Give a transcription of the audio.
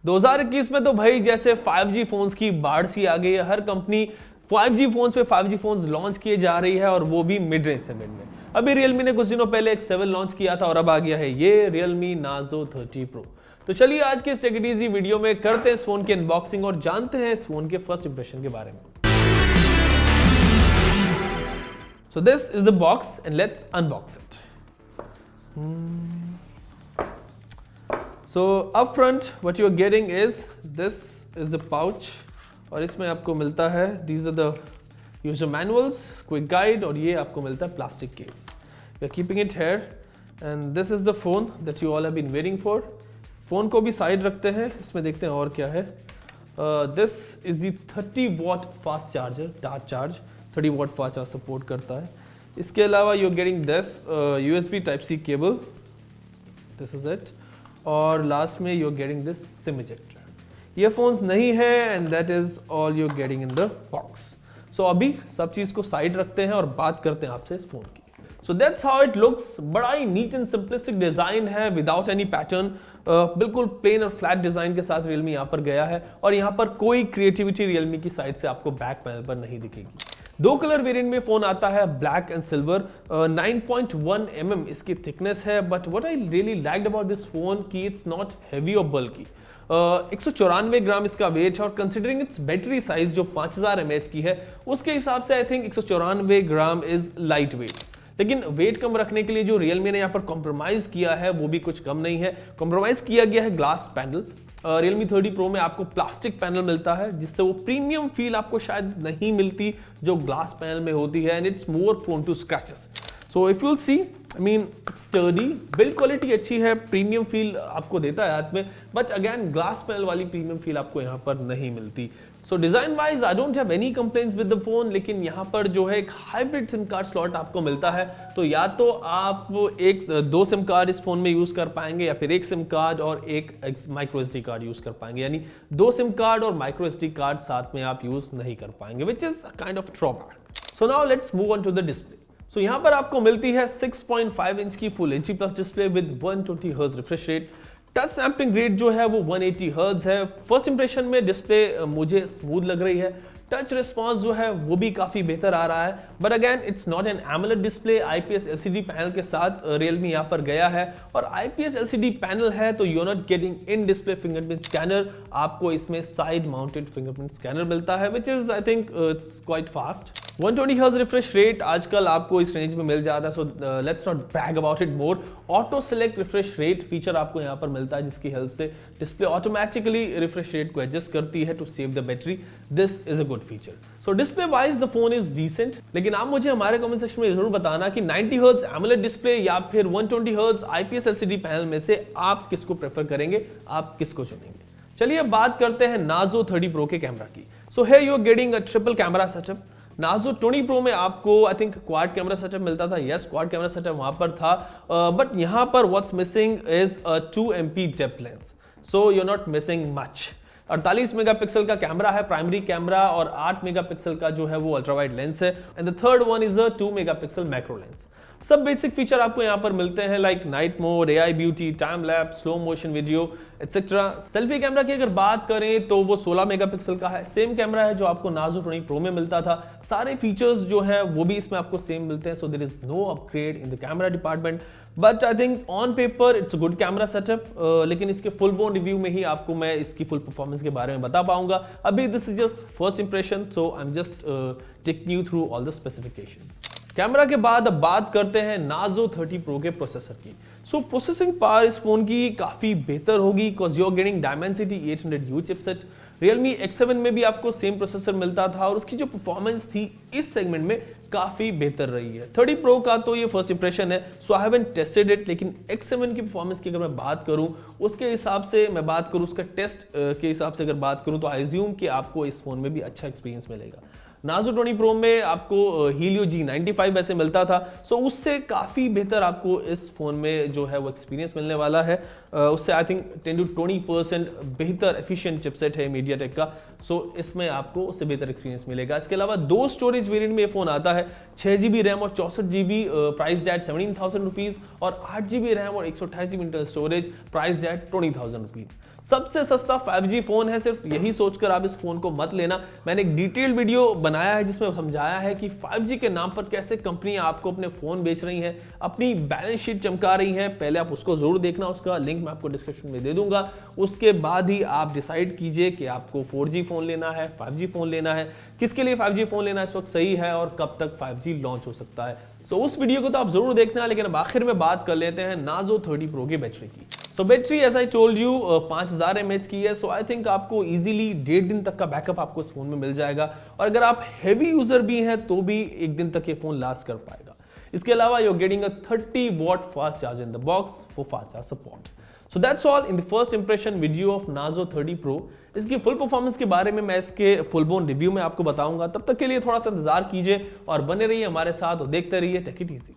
2021 में तो भाई जैसे 5G फोन्स की बाढ़ सी आ गई है। हर कंपनी 5G फोन्स पे 5G फोन्स लॉन्च किए जा रही है और वो भी मिड रेंज सेगमेंट में। अभी Realme ने कुछ दिनों पहले एक 7 लॉन्च किया था और अब आ गया है ये Realme Narzo 30 Pro। तो चलिए आज के इस टेक इट इजी वीडियो में करते हैं इस फोन की अनबॉक्सिंग और जानते हैं इस फोन के फर्स्ट इंप्रेशन के बारे में। So this is the box and let's unbox it. So up front what you're getting is this is the pouch और इसमें आपको मिलता है these are the user manuals, quick guide और ये आपको मिलता है plastic case. We are keeping it here and this is the phone that you all have been waiting for. Phone को भी साइड रखते हैं, इसमें देखते हैं और क्या है। This is the 30 watt fast charger, dart charge, 30 watt fast charge support करता है। इसके अलावा you're getting this USB Type C cable, this is it, और लास्ट में you're getting this SIM ejector। ये फोन्स नहीं है and that is all you're getting in the box। So अभी सब चीज़ को साइड रखते हैं और बात करते हैं आपसे इस फोन की। So that's how it looks। बड़ा ही नीट एंड सिंपलिस्टिक डिजाइन है विदाउट एनी पैटर्न, बिल्कुल प्लेन और फ्लैट डिजाइन के साथ Realme यहाँ पर गया है और यहाँ पर कोई क्रिएटिविटी Realme की साइड से आपको बैक पैनल पर नहीं दिखेगी। दो कलर वेरिएंट में फोन आता है, ब्लैक एंड सिल्वर। 9.1 mm इसकी थिकनेस है, but what I really liked about this phone कि इट्स नॉट हैवी और बल्की। 194 ग्राम इसका वेट है और कंसिडरिंग इट्स बैटरी साइज जो 5000 mAh की है उसके हिसाब से I think 194 gram is light weight. लेकिन वेट कम रखने के लिए जो Realme ने यहाँ पर कॉम्प्रोमाइज किया है वो भी कुछ कम नहीं है। कॉम्प्रोमाइज किया गया है ग्लास पैनल। Realme 30 Pro में आपको प्लास्टिक पैनल मिलता है जिससे वो प्रीमियम फील आपको शायद नहीं मिलती जो ग्लास पैनल में होती है and it's more prone to scratches. So if you'll see I mean sturdy, build quality अच्छी है, प्रीमियम फील आपको देता है हाथ में, बट अगेन ग्लास पैनल वाली प्रीमियम फील आपको यहाँ पर नहीं मिलती। So design wise I don't have any complaints with the phone, लेकिन यहाँ पर जो है एक हाइब्रिड सिम कार्ड स्लॉट आपको मिलता है। तो या तो आप दो सिम कार्ड इस फोन में यूज कर पाएंगे या फिर एक सिम कार्ड और एक माइक्रो एसडी कार्ड यूज कर पाएंगे, यानी दो सिम कार्ड और माइक्रो एसडी कार्ड साथ में आप यूज नहीं कर पाएंगे, which is kind of drawback. So now let's move on to the display. So यहाँ पर आपको मिलती है 6.5 इंच की full HD plus display with 120 hertz refresh rate. Touch sampling rate जो है वो 180 हर्ट्ज है। फर्स्ट इंप्रेशन में डिस्प्ले मुझे स्मूथ लग रही है। टच रिस्पांस जो है वो भी काफी बेहतर आ रहा है, but again it's not an AMOLED display. IPS LCD panel के साथ Realme यहाँ पर गया है और IPS LCD पैनल है तो you are not getting in display fingerprint scanner, आपको इसमें साइड माउंटेड फिंगरप्रिंट स्कैनर मिलता है which is I think it's quite fast. 120 hertz refresh rate आजकल आपको इस रेंज में मिल जाता है, so let's not brag about it more. Auto select refresh rate feature आपको यहाँ पर मिलता है जिसकी हेल्प से डिस्प्ले ऑटोमेटिकली रिफ्रेश रेट को एडजस्ट करती है to save the battery. This is a good feature. So display wise the phone is decent, लेकिन आप मुझे हमारे कमेंट सेक्शन में जरूर बताना कि 90 हर्ट्ज एमोलेड डिस्प्ले या फिर 120 हर्ट्ज IPS LCD पैनल में से आप किसको प्रेफर करेंगे, आप किसको चुनेंगे। चलिए बात करते हैं Narzo 30 Pro के कैमरा की। So here you are getting a triple camera setup. Narzo 20 Pro में आपको I think quad camera setup मिलता था, यस क्वाड कैमरा सेटअप वहां पर था, बट यहां पर what's missing is a 2 MP depth lens, so you are not missing much. 48 megapixel का कैमरा है प्राइमरी कैमरा और 8 मेगापिक्सल का जो है वो अल्ट्रा वाइड लेंस है and the third one is a 2 megapixel macro lens. सब बेसिक फीचर आपको यहाँ पर मिलते हैं like night mode, AI beauty, time lapse, slow motion video etcetera. Selfie camera की अगर बात करें तो वो 16 मेगापिक्सल का है, सेम कैमरा है जो आपको Narzo 20 Pro में मिलता था। सारे फीचर्स जो है वो भी इसमें आपको सेम मिलते हैं, so there is no upgrade in the camera department, but I think on paper it's a good camera setup. लेकिन इसके फुल बोन रिव्यू में ही आपको मैं इसकी फुल परफॉर्मेंस के बारे में बता पाऊंगा। अभी this is just first impression, so I am just taking you through all the specifications. Camera के बाद अब बात करते हैं Narzo 30 Pro के प्रोसेसर की। सो प्रोसेसिंग पावर इस फोन की काफी बेहतर होगी because you are getting Dimensity 800U chipset. Realme X7 में भी आपको सेम प्रोसेसर मिलता था और उसकी जो परफॉर्मेंस थी इस सेगमेंट में काफी बेहतर रही है। 30 Pro का तो ये फर्स्ट इंप्रेशन है, सो आई हैवंट टेस्टेड इट, लेकिन X7 की परफॉर्मेंस की अगर मैं बात करूं उसके हिसाब से मैं बात करूं उसका टेस्ट के हिसाब से अगर बात करूं तो आई अज्यूम कि आपको इस फोन में भी अच्छा एक्सपीरियंस मिलेगा। Narzo 20 Pro में आपको Helio G95 वैसे मिलता था, सो उससे काफ़ी बेहतर आपको इस फ़ोन में जो है वो एक्सपीरियंस मिलने वाला है। उससे आई थिंक 10 to 20% बेहतर एफिशिएंट चिपसेट है MediaTek का, सो इसमें आपको उससे बेहतर एक्सपीरियंस मिलेगा। इसके अलावा दो स्टोरेज वेरिएंट में ये फ़ोन आता है, 6GB रैम और 64GB प्राइस एट 17,000 रुपीज़, और 8GB रैम और 128GB internal storage price at 20,000 rupees. सबसे सस्ता 5G फोन है, सिर्फ यही सोचकर आप इस फोन को मत लेना। मैंने एक डिटेल्ड वीडियो बनाया है जिसमें समझाया है कि 5G के नाम पर कैसे कंपनियां आपको अपने फोन बेच रही हैं, अपनी बैलेंस शीट चमका रही हैं। पहले आप उसको जरूर देखना, उसका लिंक मैं आपको डिस्क्रिप्शन में दे दूंगा। उसके बाद ही आप डिसाइड कीजिए कि आपको 4G फोन लेना है, 5G फोन लेना है, किसके लिए 5G फोन लेना इस वक्त सही है और कब तक 5G लॉन्च हो सकता है। सो उस वीडियो को तो आप जरूर देखना, लेकिन अब आखिर में बात कर लेते हैं नार्जो 30 प्रो की बैटरी की। So battery as I told you 5000 mAh की है। सो आई थिंक आपको इजीली 1.5 दिन तक का बैकअप आपको इस फोन में मिल जाएगा, और अगर आप हैवी यूजर भी हैं तो भी 1 दिन तक ये फोन लास्ट कर पाएगा। इसके अलावा you are getting a 30 watt fast charger in the box for fast charge support. So that's all in the first impression video of Narzo 30 pro. इसकी फुल परफॉर्मेंस के बारे में मैं इसके फुल बोन रिव्यू में आपको बताऊंगा। तब तक के लिए थोड़ा सा इंतजार कीजिए और बने रहिए हमारे साथ और देखते रहिए टेक इट इजी।